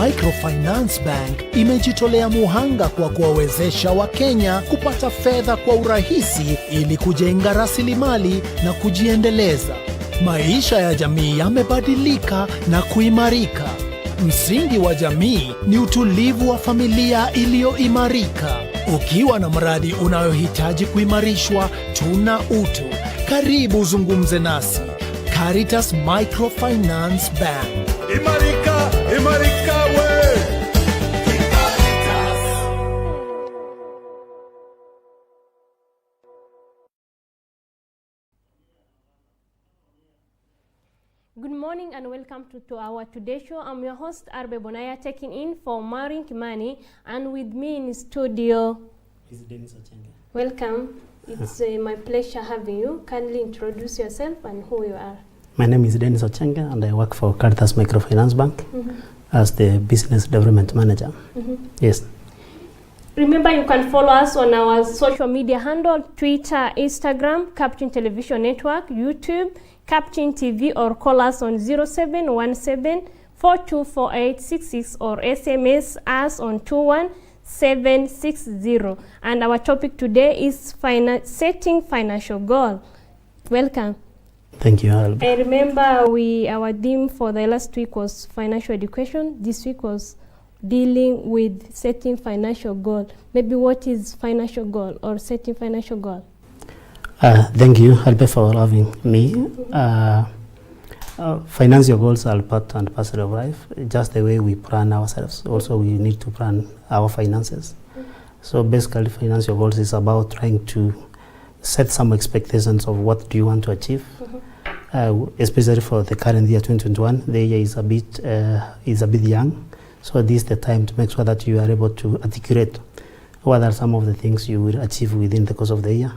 Microfinance Bank imejitolea muhanga kwa kuwawezesha Wakenya kupata fedha kwa urahisi ili kujenga rasilimali na kujiendeleza. Maisha ya jamii yamebadilika na kuimarika. Msingi wa jamii ni utulivu wa familia iliyoimarika. Ukiwa na mradi unayohitaji kuimarishwa, tuna utu. Karibu zungumze nasi. Caritas Microfinance Bank. Imarika, imarika we. Good morning and welcome to our Today Show. I'm your host Arbe Bonaya, taking in for Marin Kimani, and with me in studio is Dennis Ochenga. Welcome. It's my pleasure having you. Kindly introduce yourself and who you are. My name is Dennis Ochenga and I work for Caritas Microfinance Bank as the Business Development Manager. Yes. Remember, you can follow us on our social media handle, Twitter, Instagram, Capuchin Television Network, YouTube, Capuchin TV, or call us on 0717 424866 or SMS us on 21760. And our topic today is setting financial goal. Welcome. Thank you, Albert. I remember our theme for the last week was financial education. This week was dealing with setting financial goal. Maybe what is financial goal or setting financial goal? Thank you, Albert, for having me. Financial goals are part and parcel of life, just the way we plan ourselves. Also, we need to plan our finances. So basically, financial goals is about trying to set some expectations of what do you want to achieve. Especially for the current year 2021, the year is a bit young. So this is the time to make sure that you are able to articulate what are some of the things you will achieve within the course of the year.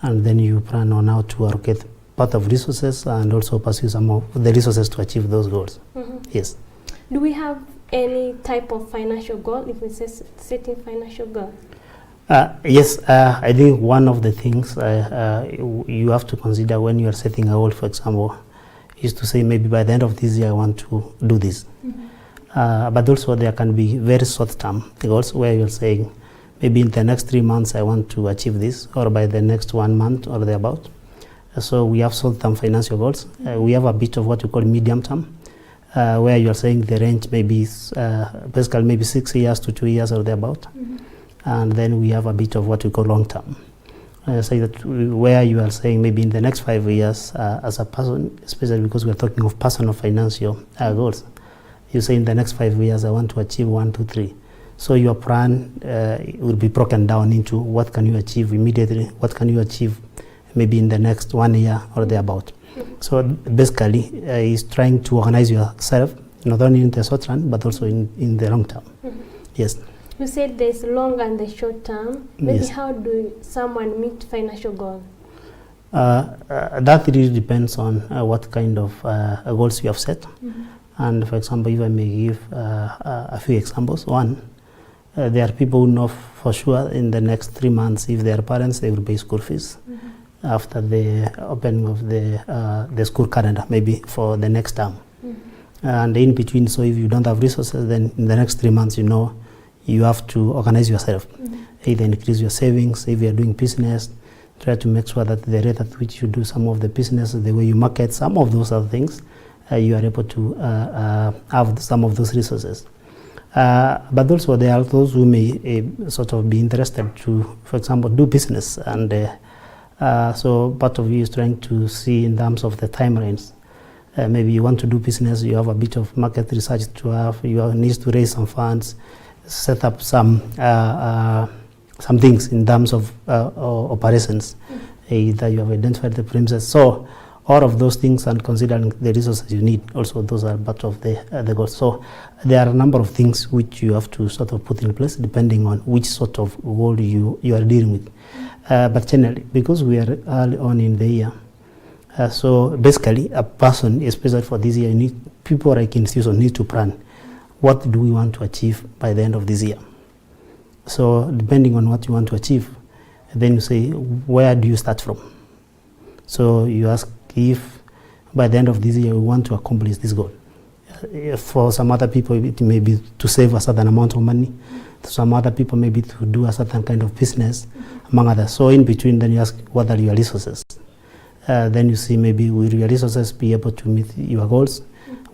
And then you plan on how to allocate part of resources and also pursue some of the resources to achieve those goals. Yes. Do we have any type of financial goal if we say setting financial goal? Yes, I think one of the things you have to consider when you are setting a goal, for example, is to say maybe by the end of this year I want to do this. But also there can be very short-term goals where you're saying maybe in the next 3 months I want to achieve this, or by the next 1 month or thereabout. So we have short-term financial goals. We have a bit of what we call medium-term, where you're saying the range maybe basically maybe 6 years to 2 years or thereabout. And then we have a bit of what we call long-term. So that where you are saying maybe in the next 5 years as a person, especially because we're talking of personal financial goals, you say in the next 5 years I want to achieve 1, 2, 3. So your plan will be broken down into what can you achieve immediately, what can you achieve maybe in the next 1 year or thereabout. So basically is trying to organize yourself not only in the short run but also in the long term. Yes. You said there's long and the short term. Maybe Yes. how do someone meet financial goal? That really depends on what kind of goals you have set. And for example, if I may give a few examples. One, there are people who know for sure in the next 3 months, if they are parents, they will pay school fees after the opening of the school calendar, maybe for the next term. And in between, so if you don't have resources, then in the next 3 months, you know, you have to organize yourself. Either increase your savings, if you are doing business, try to make sure that the rate at which you do some of the business, the way you market, some of those other things, you are able to have some of those resources. But also there are those who may sort of be interested to, for example, do business. And so part of you is trying to see in terms of the timelines. Maybe you want to do business, you have a bit of market research to have, you need to raise some funds, set up some things in terms of operations, that you have identified the premises. So all of those things and considering the resources you need, also those are part of the goals. So there are a number of things which you have to sort of put in place depending on which sort of goal you are dealing with. But generally, because we are early on in the year, so basically a person, especially for this year, people like institutions need to plan. What do we want to achieve by the end of this year? So depending on what you want to achieve, then you say, where do you start from? So you ask if by the end of this year we want to accomplish this goal. For some other people, it may be to save a certain amount of money. To some other people, maybe to do a certain kind of business, among others. So in between, then you ask, what are your resources? Then you see, maybe will your resources be able to meet your goals?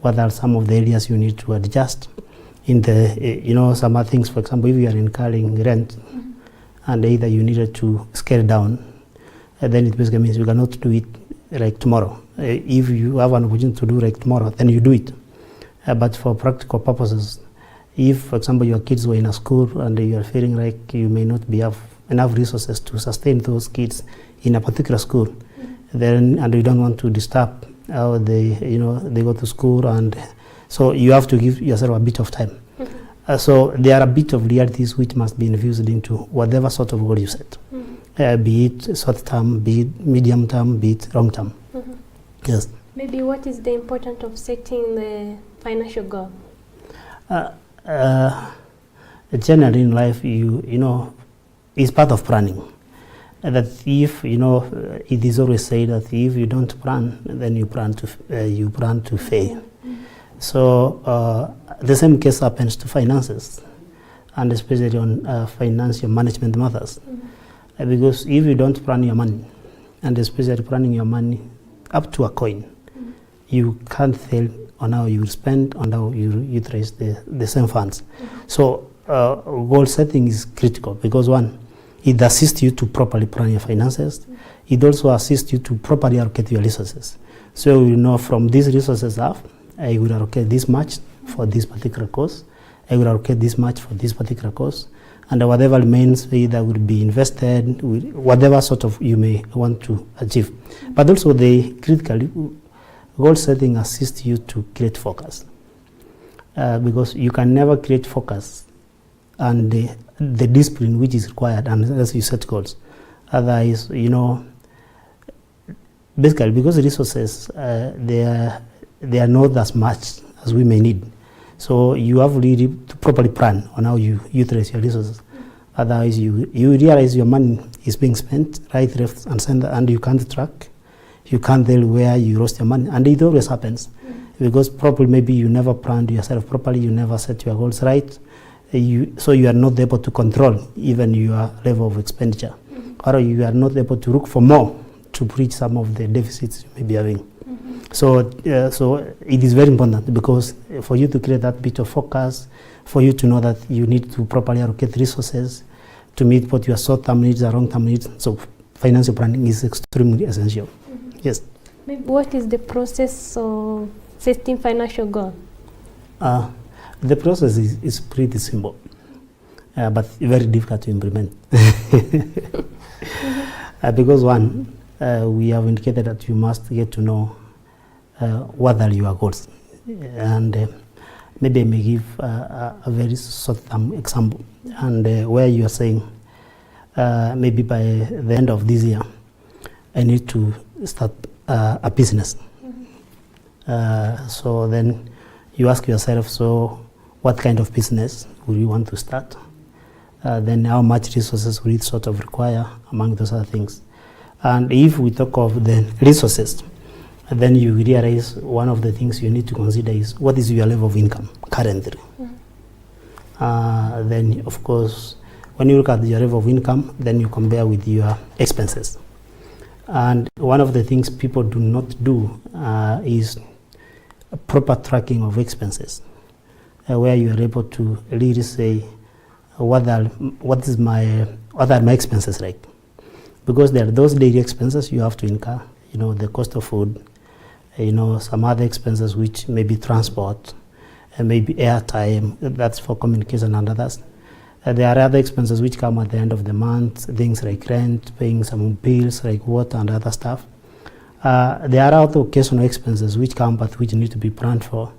What are some of the areas you need to adjust? In the, some other things, for example, if you are incurring rent, and either you needed to scale down, then it basically means you cannot do it like tomorrow. If you have an opportunity to do like tomorrow, then you do it. But for practical purposes, if, for example, your kids were in a school and you are feeling like you may not have enough resources to sustain those kids in a particular school, then, and you don't want to disturb how they go to school, and so you have to give yourself a bit of time. So there are a bit of realities which must be infused into whatever sort of goal you set, be it short term, be it medium term, be it long term. Yes. Maybe what is the importance of setting the financial goal? Generally in life, it's part of planning. That if it is always said that if you don't plan, then you plan to fail. So the same case happens to finances, and especially on financial management matters. Because if you don't plan your money, and especially planning your money up to a coin, you can't tell on how you spend, on how you utilize the same funds. So goal setting is critical because one, it assists you to properly plan your finances. It also assists you to properly allocate your resources. So you know from these resources I will allocate this much for this particular course. I will allocate this much for this particular course. And whatever remains either will be invested, whatever sort of you may want to achieve. But also the critical goal setting assists you to create focus. Because you can never create focus and the discipline which is required unless you set goals. Otherwise, basically because resources, they are not as much as we may need. So you have really to properly plan on how you utilize your resources. Otherwise, you realize your money is being spent right, left, and center, and you can't track. You can't tell where you lost your money, and it always happens because probably maybe you never planned yourself properly. You never set your goals right. So you are not able to control even your level of expenditure, or you are not able to look for more to bridge some of the deficits you may be having. So it is very important because for you to create that bit of focus, for you to know that you need to properly allocate resources to meet both your short-term needs and long-term needs. So financial planning is extremely essential. Yes. Maybe what is the process of setting financial goal? The process is pretty simple, but very difficult to implement. Because one, we have indicated that you must get to know what are your goals, and maybe I may give a very short-term example, and where you are saying maybe by the end of this year I need to start a business. So then you ask yourself, so what kind of business will you want to start? Then how much resources will it sort of require, among those other things. And if we talk of the resources, then you realize one of the things you need to consider is what is your level of income currently. Then, of course, when you look at your level of income, then you compare with your expenses. And one of the things people do not do is a proper tracking of expenses, where you are able to really say what are my expenses like, because there are those daily expenses you have to incur, the cost of food, some other expenses which may be transport, maybe airtime, that's for communication and others. There are other expenses which come at the end of the month, things like rent, paying some bills like water and other stuff. There are other occasional expenses which come but which need to be planned for,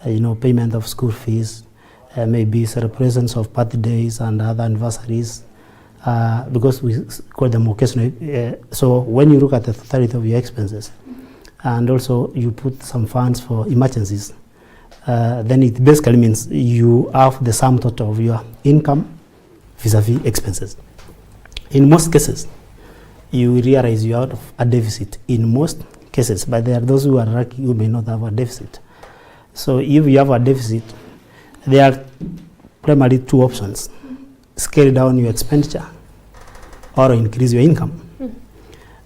payment of school fees, maybe celebrations of birthdays and other anniversaries, because we call them occasional. So when you look at the totality of your expenses, and also you put some funds for emergencies, then it basically means you have the sum total of your income vis-a-vis expenses. In most cases, you realize you have a deficit in most cases, but there are those who are lucky who may not have a deficit. So if you have a deficit, there are primarily two options: scale down your expenditure or increase your income.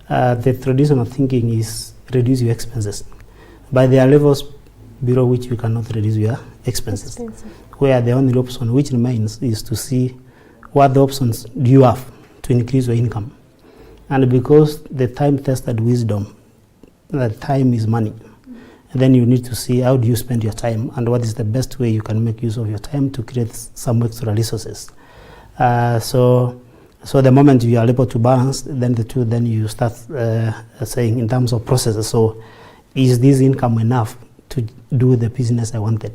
The traditional thinking is reduce your expenses. But there are levels below which you cannot reduce your expenses. Where the only option which remains is to see what the options do you have to increase your income. And because the time-tested wisdom, that time is money, then you need to see how do you spend your time and what is the best way you can make use of your time to create some extra resources. So the moment you are able to balance, then the two, then you start saying in terms of processes, so is this income enough to do the business I wanted?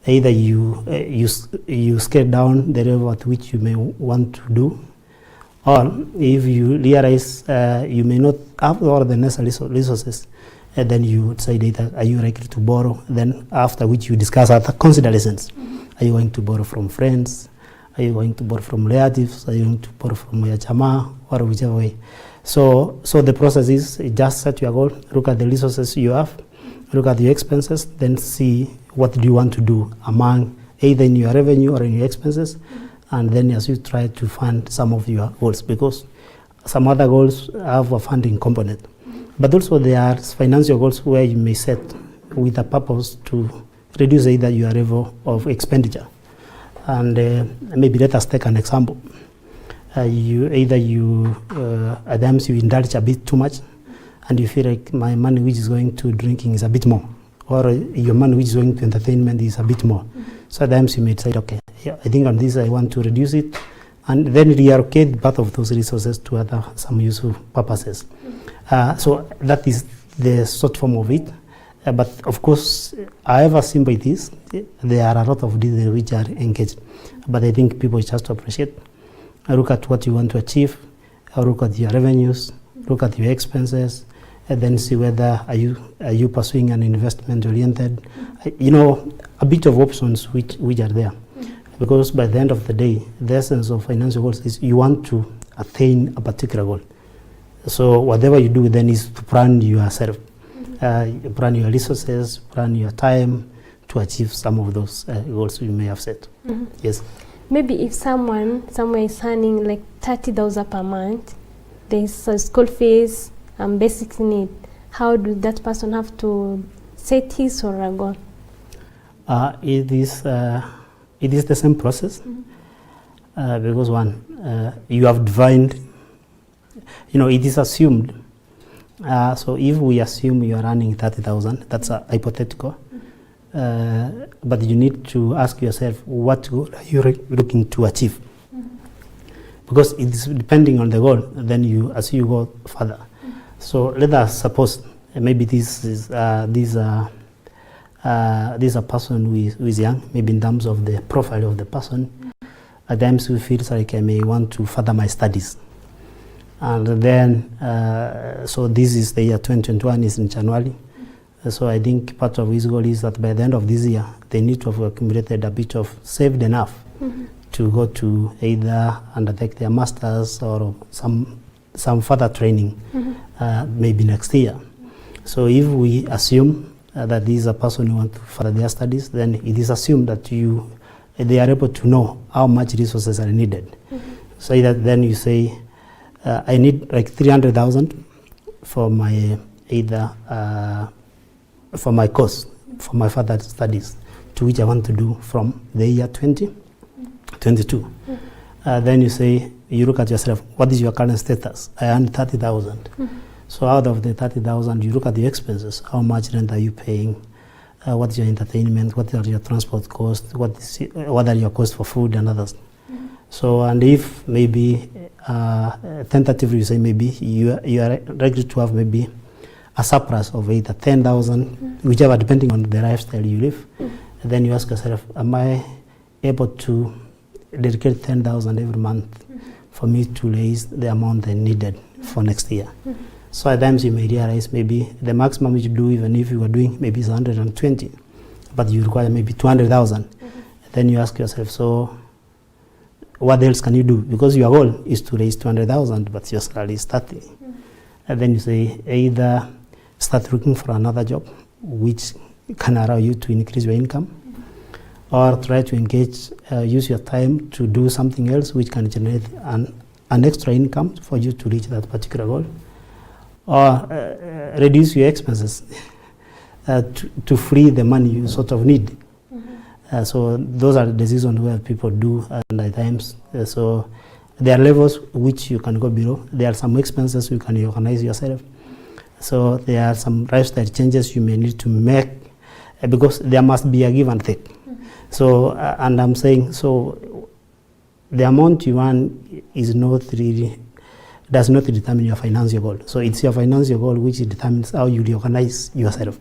Either you scale down the level at which you may want to do, or if you realize you may not have all the necessary resources, then you decide either are you likely to borrow, then after which you discuss other considerations. Are you going to borrow from friends? Are you going to borrow from relatives? Are you going to borrow from your chama, or whichever way? So the process is just set your goal, look at the resources you have, look at your expenses, then see what do you want to do among either in your revenue or in your expenses, and then as you try to fund some of your goals, because some other goals have a funding component. But also there are financial goals where you may set with a purpose to reduce either your level of expenditure. And maybe let us take an example. At times you indulge a bit too much, and you feel like my money which is going to drinking is a bit more, or your money which is going to entertainment is a bit more. So at times you may say, okay, I think on this I want to reduce it, and then reallocate part of those resources to other some useful purposes. So that is the short form of it. But of course, however simple it is, there are a lot of details which are engaged. But I think people just to appreciate, look at what you want to achieve, look at your revenues, look at your expenses, and then see whether are you pursuing an investment oriented, a bit of options which are there. Because by the end of the day, the essence of financial goals is you want to attain a particular goal. So whatever you do then is to plan yourself, plan your resources, plan your time to achieve some of those goals you may have set. Yes. Maybe if someone somewhere is earning like 30,000 per month, there's a school fees and basic need, how do that person have to set his or a goal? It is the same process, because one, you have defined, it is assumed. So if we assume you are earning 30,000, that's a hypothetical. But you need to ask yourself, what goal are you looking to achieve? Because it is depending on the goal, then as you go further. So let us suppose maybe this is a person who is young, maybe in terms of the profile of the person. At times who feels like I may want to further my studies. And then, so this is the year 2021, is in January. So I think part of his goal is that by the end of this year, they need to have accumulated a bit of saved enough to go to either undertake their masters or some further training, maybe next year. So if we assume that this is a person who wants to further their studies, then it is assumed that they are able to know how much resources are needed. So that then you say, I need like 300,000 for my for my course, for my further studies, to which I want to do from the year 2022. Then you say, you look at yourself, what is your current status? I earn 30,000. So out of the 30,000, you look at the expenses. How much rent are you paying? What is your entertainment? What are your transport costs? What are your costs for food and others? So, and if maybe tentatively you say maybe you are likely to have maybe a surplus of either 10,000, whichever, depending on the lifestyle you live, and then you ask yourself, am I able to dedicate 10,000 every month for me to raise the amount I needed for next year? So at times you may realize maybe the maximum you do, even if you are doing maybe is 120, but you require maybe 200,000. Then you ask yourself, so what else can you do? Because your goal is to raise 200,000, but your salary is 30. And then you say either start looking for another job which can allow you to increase your income, or try to engage, use your time to do something else which can generate an extra income for you to reach that particular goal, or reduce your expenses to free the money you sort of need. So those are the decisions where people do, and at times, so there are levels which you can go below. There are some expenses you can organize yourself. So there are some lifestyle changes you may need to make, because there must be a give and take. So, and I'm saying, so the amount you earn is not really, does not determine your financial goal. So it's your financial goal which determines how you reorganize yourself.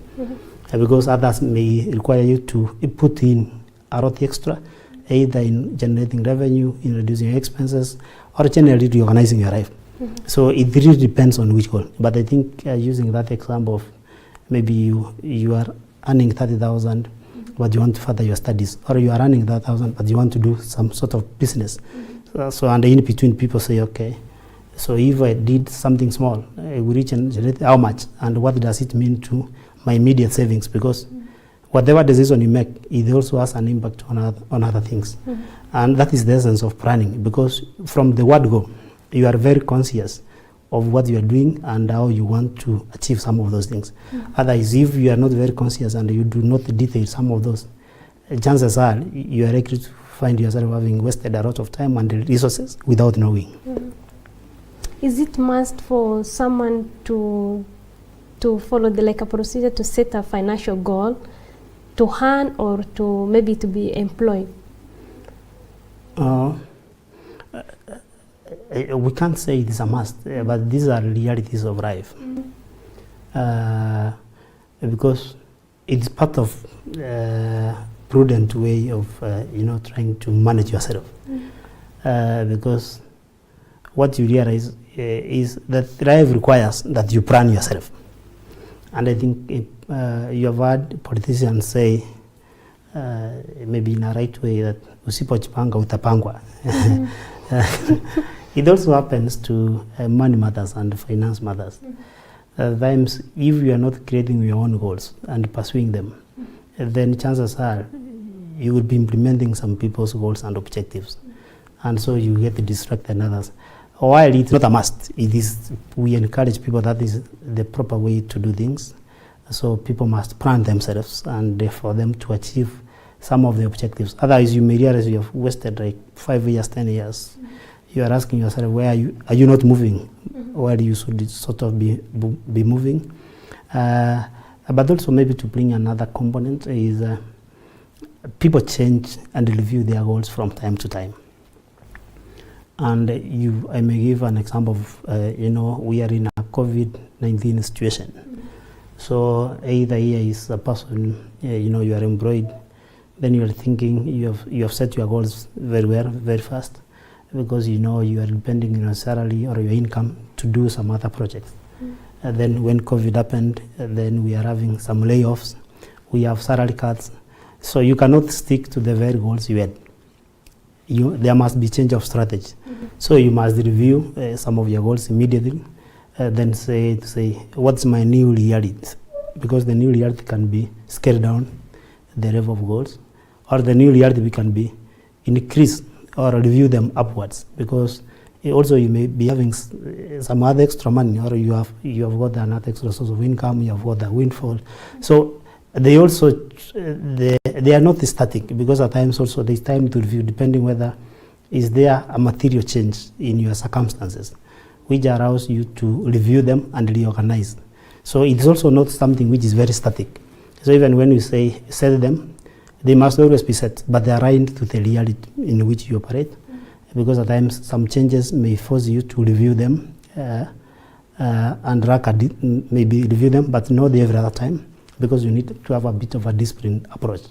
Because others may require you to put in a lot extra, either in generating revenue, in reducing expenses, or generally reorganizing your life. So it really depends on which goal. But I think using that example of maybe you are earning 30,000, but you want to further your studies, or you are earning that 1,000, but you want to do some sort of business. So and in between, people say, okay, so if I did something small, I will reach and generate how much, and what does it mean to my immediate savings? Because whatever decision you make, it also has an impact on other things. And that is the essence of planning, because from the word go, you are very conscious of what you are doing and how you want to achieve some of those things. Otherwise, if you are not very conscious and you do not detail some of those, chances are you are likely to find yourself having wasted a lot of time and resources without knowing. Is it must for someone to follow like a procedure to set a financial goal, to earn, or to maybe to be employed? We can't say it is a must, but these are realities of life. Because it's part of prudent way of trying to manage yourself. Because what you realize is that life requires that you plan yourself. And I think you have heard politicians say, maybe in a right way, that usipojipanga utapangwa. It also happens to money matters and finance matters. Times, if you are not creating your own goals and pursuing them, then chances are you will be implementing some people's goals and objectives. And so you get distracted and others. While it's not a must, we encourage people that is the proper way to do things. So people must plan themselves and for them to achieve some of the objectives. Otherwise, you may realize you have wasted like 5 years, 10 years. You are asking yourself, where are you not moving? Where you should sort of be moving? But also maybe to bring another component is people change and review their goals from time to time. And I may give an example of, we are in a COVID-19 situation. So either here is a person, you are employed, then you are thinking, you have set your goals very well, very fast, because you are depending on your salary or your income to do some other projects. And then when COVID happened, then we are having some layoffs, we have salary cuts, so you cannot stick to the very goals you had. There must be change of strategy. So you must review some of your goals immediately, then say, what's my new reality? Because the new reality can be scale down the level of goals, or the new reality can be increase or review them upwards, because also you may be having some other extra money, or you have got another extra source of income, you have got a windfall. So they also they are not static, because at times also there is time to review, depending whether is there a material change in your circumstances, which allows you to review them and reorganize. So it's also not something which is very static. So even when you say set them, they must always be set, but they are aligned to the reality in which you operate, because at times some changes may force you to review them and maybe review them, but not every other time, because you need to have a bit of a disciplined approach.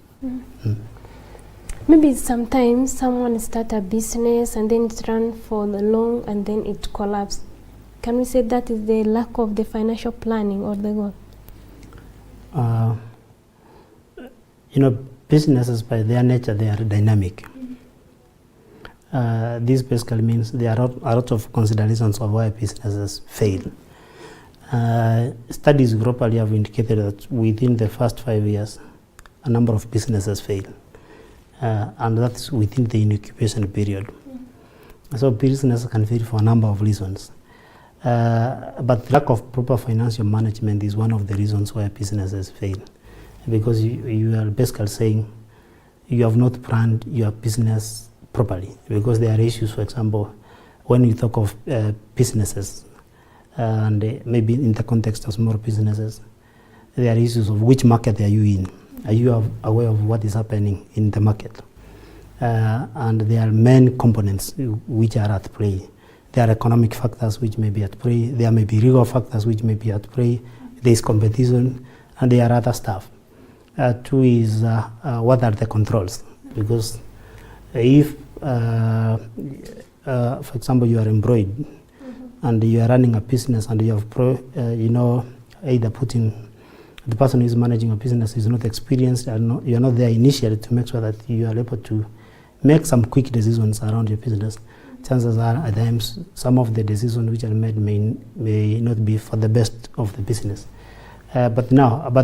Maybe sometimes someone start a business and then it run for the long and then it collapses. Can we say that is the lack of the financial planning or the goal? Businesses by their nature, they are dynamic. This basically means there are a lot of considerations of why businesses fail. Studies globally have indicated that within the first 5 years, a number of businesses fail. And that's within the incubation period. So business can fail for a number of reasons. But lack of proper financial management is one of the reasons why businesses fail. Because you are basically saying you have not planned your business properly. Because there are issues, for example, when you talk of businesses, and maybe in the context of small businesses, there are issues of which market are you in. Are you aware of what is happening in the market? And there are main components which are at play. There are economic factors which may be at play. There may be legal factors which may be at play. There is competition, and there are other stuff. Two is what are the controls? Because if, for example, you are employed and you are running a business and you have, either the person who is managing a business is not experienced and you are not there initially to make sure that you are able to make some quick decisions around your business. Chances are at times some of the decisions which are made may not be for the best of the business. But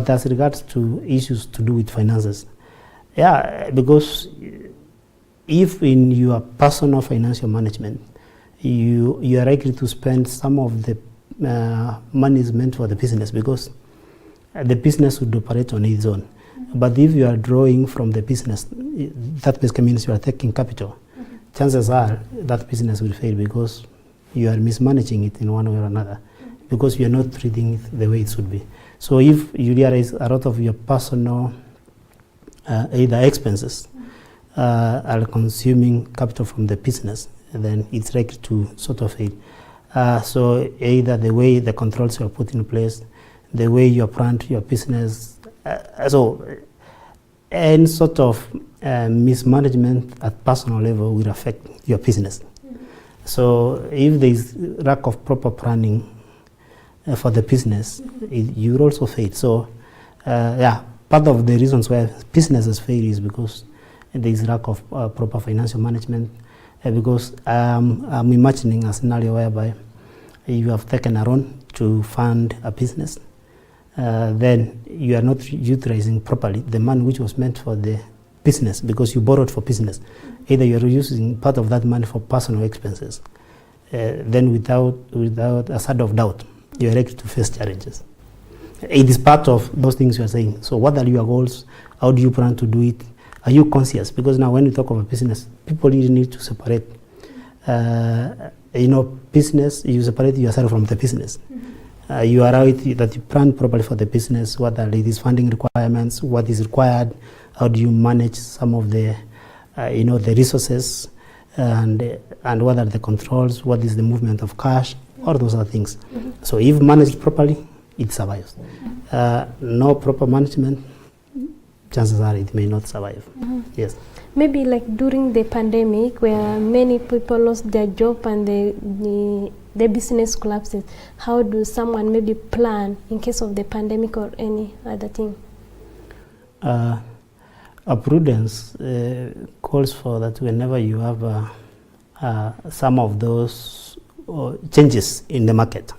as regards to issues to do with finances, because if in your personal financial management you are likely to spend some of the money is meant for the business, because the business would operate on its own. But if you are drawing from the business, that basically means you are taking capital. Chances are that business will fail because you are mismanaging it in one way or another, because you are not treating it the way it should be. So if you realize a lot of your personal either expenses are consuming capital from the business, then it's likely to sort of fail. So either the way the controls you are put in place, the way you plan your business, any sort of mismanagement at personal level will affect your business. So if there is lack of proper planning for the business, you will also fail. So part of the reasons why businesses fail is because there is lack of proper financial management. Because I'm imagining a scenario whereby you have taken a loan to fund a business, then you are not utilizing properly the money which was meant for the business, because you borrowed for business. Either you are using part of that money for personal expenses, then without a shadow of doubt, you are likely to face challenges. It is part of those things you are saying. So what are your goals? How do you plan to do it? Are you conscious? Because now when you talk about business, people really need to separate. Business, you separate yourself from the business. You are right that you plan properly for the business. What are these funding requirements? What is required? How do you manage some of the, the resources? And what are the controls? What is the movement of cash? All those are things. So if managed properly, it survives. No proper management, chances are it may not survive. Yes. Maybe like during the pandemic, where many people lost their job and the business collapses, how do someone maybe plan in case of the pandemic or any other thing? A prudence calls for that whenever you have some of those changes in the market.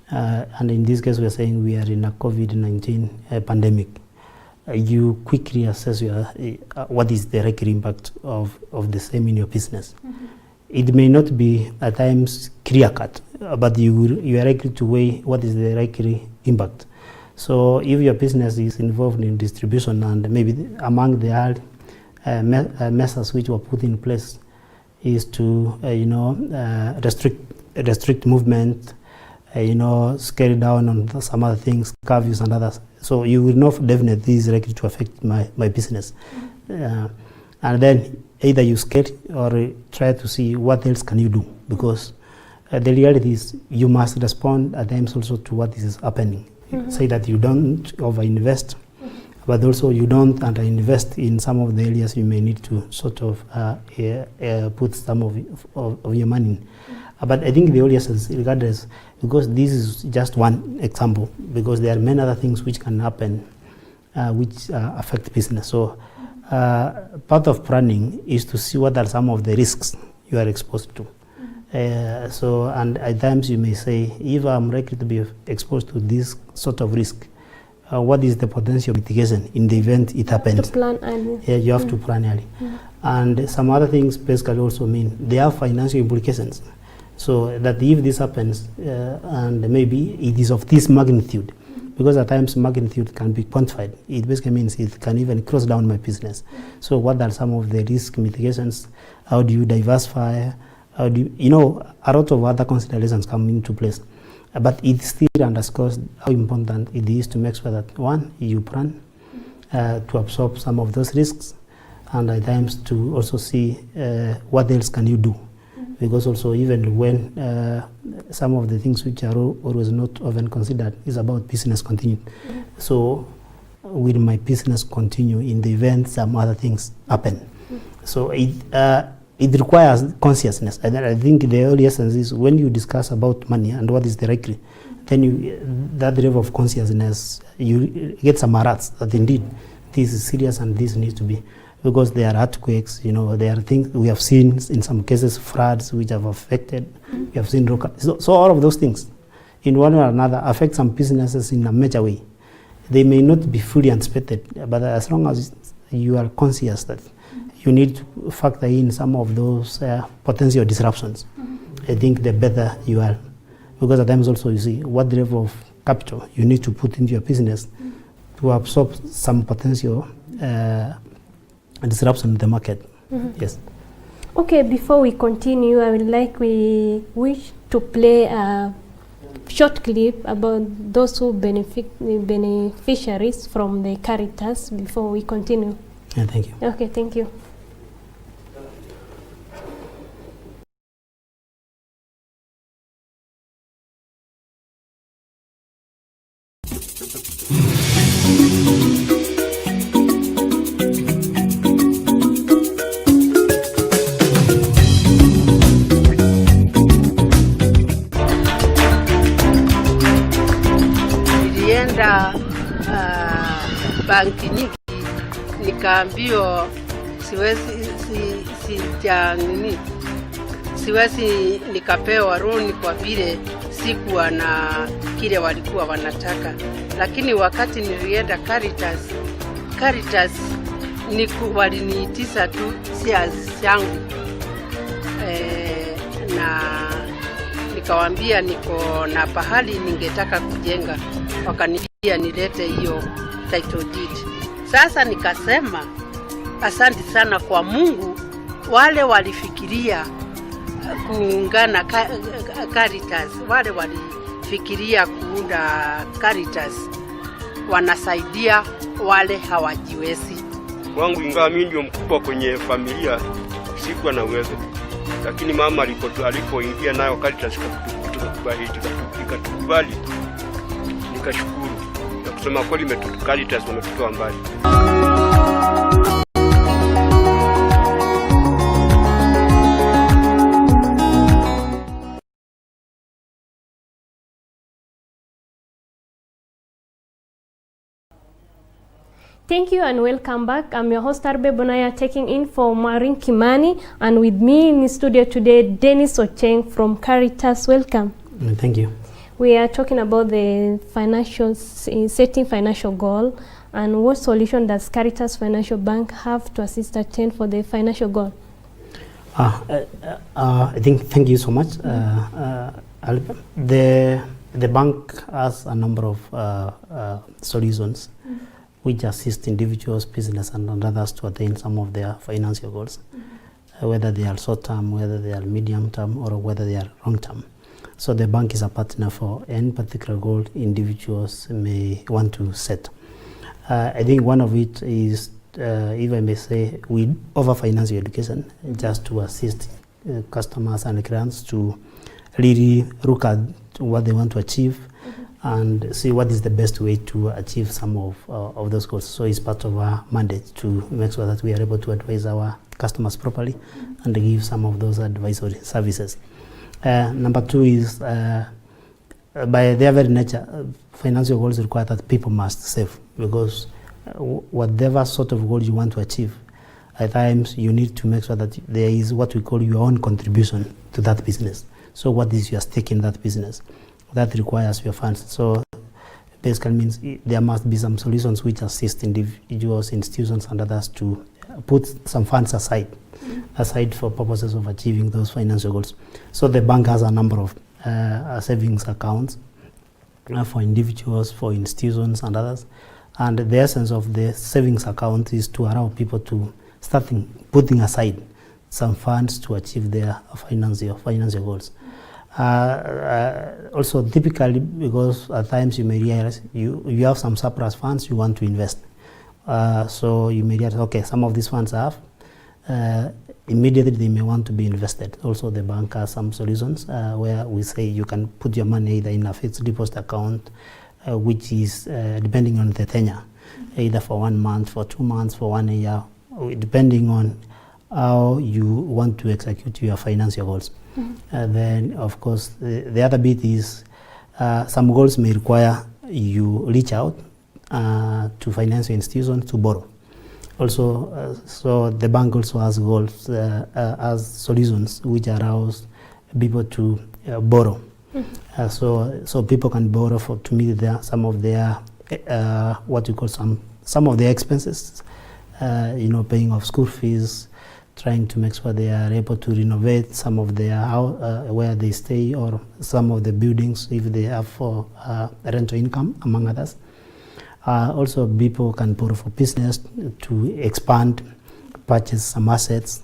And in this case, we are saying we are in a COVID-19 pandemic. You quickly assess what is the likely impact of the same in your business. It may not be at times clear-cut, but you are likely to weigh what is the likely impact. So if your business is involved in distribution, and maybe among the measures which were put in place is to restrict movement, scale down on some other things, curfews and others. So you will know definitely this is likely to affect my business. And then either you scale or try to see what else can you do, because the reality is you must respond at times also to what is happening. Say that you don't overinvest, but also you don't underinvest in some of the areas you may need to sort of put some of your money in. But I think the audience, regardless, because this is just one example, because there are many other things which can happen which affect business. So part of planning is to see what are some of the risks you are exposed to. So, and at times you may say, if I'm likely to be exposed to this sort of risk, what is the potential mitigation in the event it happens? To plan early. Yeah, you have to plan early. And some other things basically also mean they have financial implications. So that if this happens, and maybe it is of this magnitude, because at times magnitude can be quantified, it basically means it can even cross down my business. So what are some of the risk mitigations? How do you diversify? How do you know, a lot of other considerations come into place. But it still underscores how important it is to make sure that, one, you plan to absorb some of those risks, and at times to also see what else can you do. Because also even when some of the things which are always not often considered is about business continuity. So will my business continue in the event some other things happen? So it requires consciousness. And I think the early essence is when you discuss about money and what is the likely, then that level of consciousness, you get some alerts that indeed this is serious and this needs to be. Because there are earthquakes, there are things we have seen in some cases, floods which have affected. We have seen so all of those things, in one or another, affect some businesses in a major way. They may not be fully anticipated, but as long as you are conscious that you need to factor in some of those potential disruptions, I think the better you are. Because at times also you see what level of capital you need to put into your business to absorb some potential disruption in the market. Yes. Okay, before we continue, I would like we wish to play a short clip about those who beneficiaries from the Caritas before we continue. Yeah, thank you. Okay, thank you. Banki nyingi nikaambiwa siwezi nikapewa loan kwa vile sikuwa na kile walikuwa wanataka, lakini wakati nilienda Caritas waliniitisha tu shares yangu na nikawaambia niko na pahali ningetaka kujenga, wakaniambia nilete hiyo title deed. Sasa nikasema asante sana kwa Mungu, wale walifikiria kuungana Caritas, wale walifikiria kuunda Caritas wanasaidia wale hawajiwezi. Wangu ingawa mimi ndio mkubwa kwenye familia, sikuwa na uwezo, lakini mama alipoingia nayo Caritas ikakubali, nikashukuru. Na kusema kweli Caritas wametutoa mbali. Thank you and welcome back. I'm your host Arbe Bonaya, taking in for Maureen Kimani, and with me in the studio today, Dennis Ocheng from Caritas. Welcome. Thank you. We are talking about the setting financial goal, and what solution does Caritas Financial Bank have to assist attain for the financial goal? I think, thank you so much. The bank has a number of solutions which assist individuals, business and others to attain some of their financial goals, whether they are short-term, whether they are medium-term, or whether they are long-term. So the bank is a partner for any particular goal individuals may want to set. I think one of it is, if I may say, we offer financial education just to assist customers and clients to really look at what they want to achieve and see what is the best way to achieve some of those goals. So it's part of our mandate to make sure that we are able to advise our customers properly and give some of those advisory services. Number two is, by their very nature, financial goals require that people must save, because whatever sort of goal you want to achieve, at times you need to make sure that there is what we call your own contribution to that business. So what is your stake in that business? That requires your funds. So basically means there must be some solutions which assist individuals, institutions, and others to put some funds aside for purposes of achieving those financial goals. So the bank has a number of savings accounts for individuals, for institutions, and others. And the essence of the savings account is to allow people to start putting aside some funds to achieve their financial goals. Also, typically, because at times you may realize you have some surplus funds you want to invest. So you may realize, okay, some of these funds I have, immediately they may want to be invested. Also, the bank has some solutions where we say you can put your money either in a fixed deposit account, which is depending on the tenure, either for 1 month, for 2 months, for 1 year, depending on how you want to execute your financial goals. Then, of course, the other bit is some goals may require you reach out to financial institutions to borrow. Also, so the bank also has goals, has solutions which allows people to borrow. So people can borrow to meet some of their what you call some of their expenses, paying off school fees, trying to make sure they are able to renovate some of their where they stay, or some of the buildings if they have for rental income, among others. Also, people can borrow for business to expand, purchase some assets,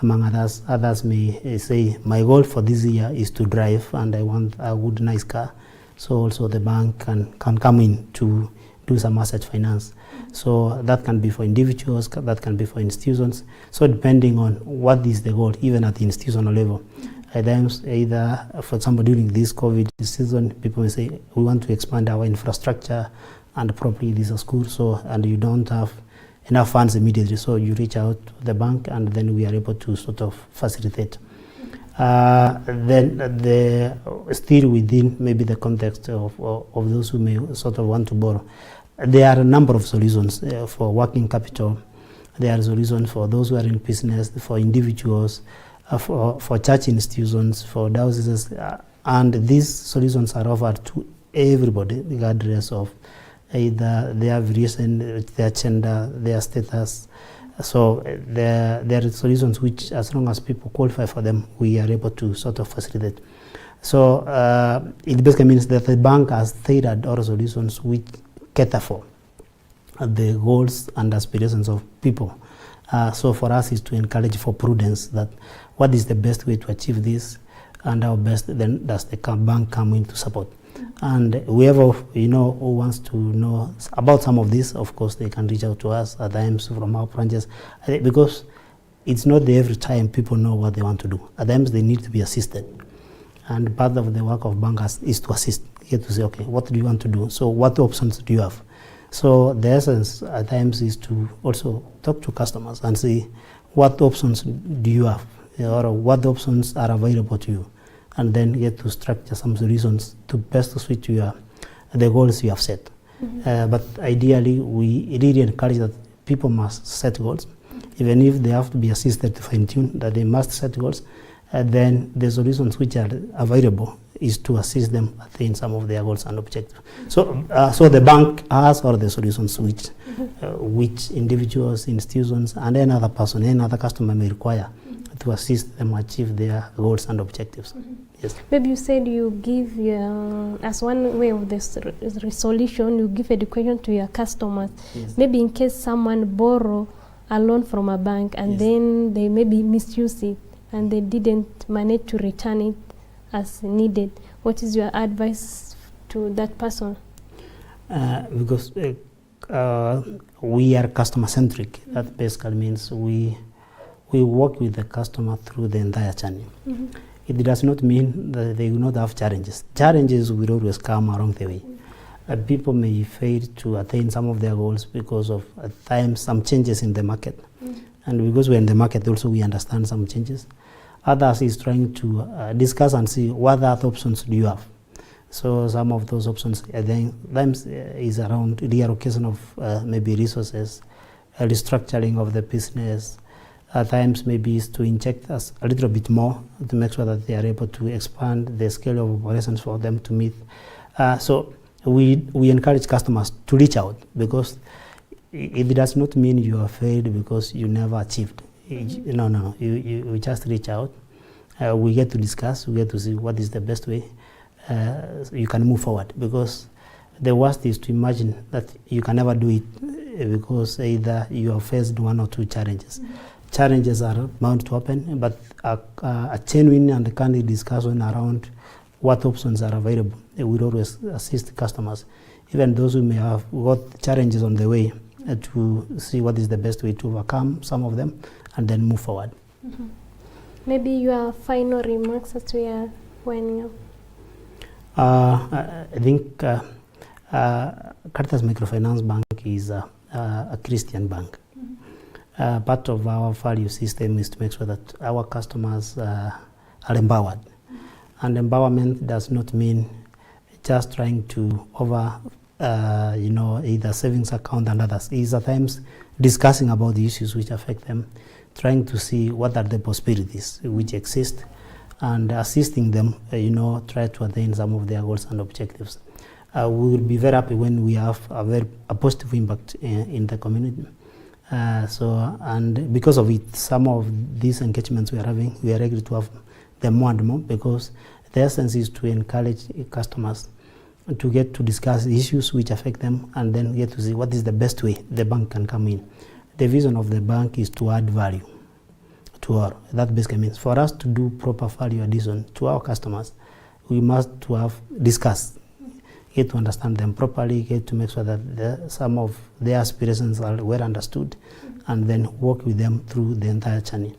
among others. Others may say, my goal for this year is to drive and I want a good, nice car. So also the bank can come in to do some asset finance. So that can be for individuals, that can be for institutions. So depending on what is the goal, even at the institutional level. At times, either, for example, during this COVID season, people may say, we want to expand our infrastructure and probably this is a school, and you don't have enough funds immediately, so you reach out to the bank and then we are able to sort of facilitate. Then still within maybe the context of those who may sort of want to borrow, there are a number of solutions for working capital. There are solutions for those who are in business, for individuals, for church institutions, for dioceses, and these solutions are offered to everybody, regardless of either their variation, their gender, their status. So there are solutions which, as long as people qualify for them, we are able to sort of facilitate. So it basically means that the bank has tailored all solutions which cater for the goals and aspirations of people. So for us is to encourage for prudence, that what is the best way to achieve this, and how best then does the bank come in to support. And whoever who wants to know about some of this, of course, they can reach out to us at times from our branches, because it's not every time people know what they want to do. At times they need to be assisted, and part of the work of bankers is to assist, here to say, okay, what do you want to do? So what options do you have? So the essence at times is to also talk to customers and see what options do you have, or what options are available to you, and then get to structure some solutions to best suit the goals you have set. But ideally, we really encourage that people must set goals, even if they have to be assisted to fine-tune, that they must set goals. Then the solutions which are available is to assist them attain some of their goals and objectives. So the bank has all the solutions which individuals, institutions, and any other person, any other customer may require to assist them achieve their goals and objectives. Yes. Maybe you said you give as one way of this resolution, you give education to your customers. Yes. Maybe in case someone borrow a loan from a bank and Yes. then they maybe misuse it and they didn't manage to return it as needed. What is your advice to that person? Because we are customer centric, that basically means we work with the customer through the entire journey. It does not mean that they will not have challenges. Challenges will always come along the way. People may fail to attain some of their goals because of, at times, some changes in the market. And because we're in the market also, we understand some changes. Others is trying to discuss and see what other options do you have. So some of those options is around reallocation of maybe resources, restructuring of the business, at times maybe is to inject us a little bit more to make sure that they are able to expand the scale of operations for them to meet. So we encourage customers to reach out, because it does not mean you are failed because you never achieved. No. You just reach out. We get to discuss. We get to see what is the best way you can move forward. Because the worst is to imagine that you can never do it because either you have faced one or two challenges. Challenges are bound to happen, but a genuine and candid discussion around what options are available, it will always assist customers, even those who may have got challenges on the way, to see what is the best way to overcome some of them and then move forward. Maybe your final remarks as we are winding up. I think Caritas Microfinance Bank is a Christian bank. Part of our value system is to make sure that our customers are empowered. And empowerment does not mean just trying to either savings account and others. It is at times discussing about the issues which affect them, trying to see what are the possibilities which exist, and assisting them, try to attain some of their goals and objectives. We will be very happy when we have a positive impact in the community. And because of it, some of these engagements we are having, we are able to have them more and more, because the essence is to encourage customers to get to discuss issues which affect them, and then get to see what is the best way the bank can come in. The vision of the bank is to add value to all. That basically means for us to do proper value addition to our customers, we must to have discussed, get to understand them properly, get to make sure that some of their aspirations are well understood, and then work with them through the entire journey.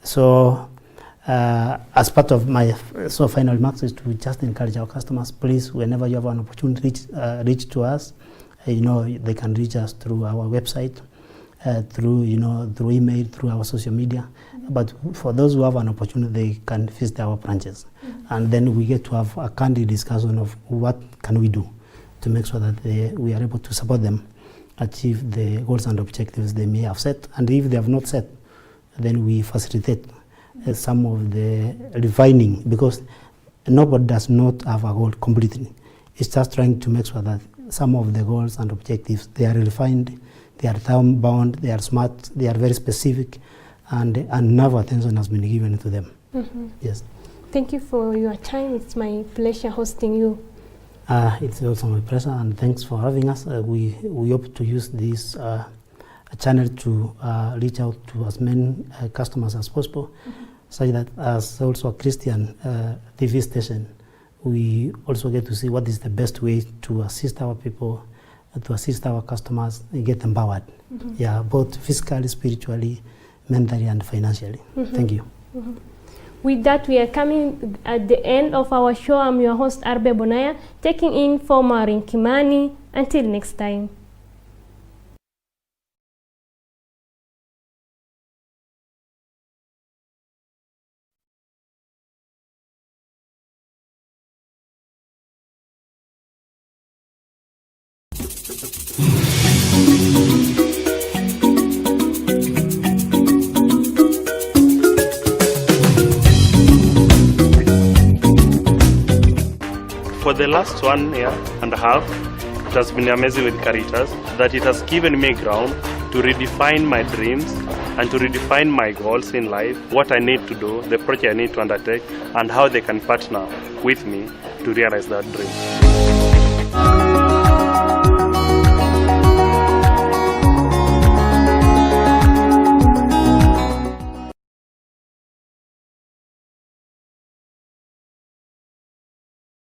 So as part of my final remarks is to just encourage our customers, please, whenever you have an opportunity, reach to us. They can reach us through our website, through email, through our social media. But for those who have an opportunity, they can visit our branches. And then we get to have a candid discussion of what can we do to make sure that we are able to support them achieve the goals and objectives they may have set. And if they have not set, then we facilitate some of the refining, because nobody does not have a goal completely. It's just trying to make sure that some of the goals and objectives, they are refined, they are time-bound, they are smart, they are very specific, and enough attention has been given to them. Yes. Thank you for your time. It's my pleasure hosting you. It's also my pleasure, and thanks for having us. We hope to use this channel to reach out to as many customers as possible, such that as also a Christian TV station, we also get to see what is the best way to assist our people, to assist our customers, and get empowered. Yeah, both physically, spiritually, mentally, and financially. Thank you. With that, we are coming at the end of our show. I'm your host, Arbe Bonaya, taking in for Maureen Kimani. Until next time. For the last 1 year and a half, it has been amazing with Caritas, that it has given me ground to redefine my dreams and to redefine my goals in life, what I need to do, the project I need to undertake, and how they can partner with me to realize that dream.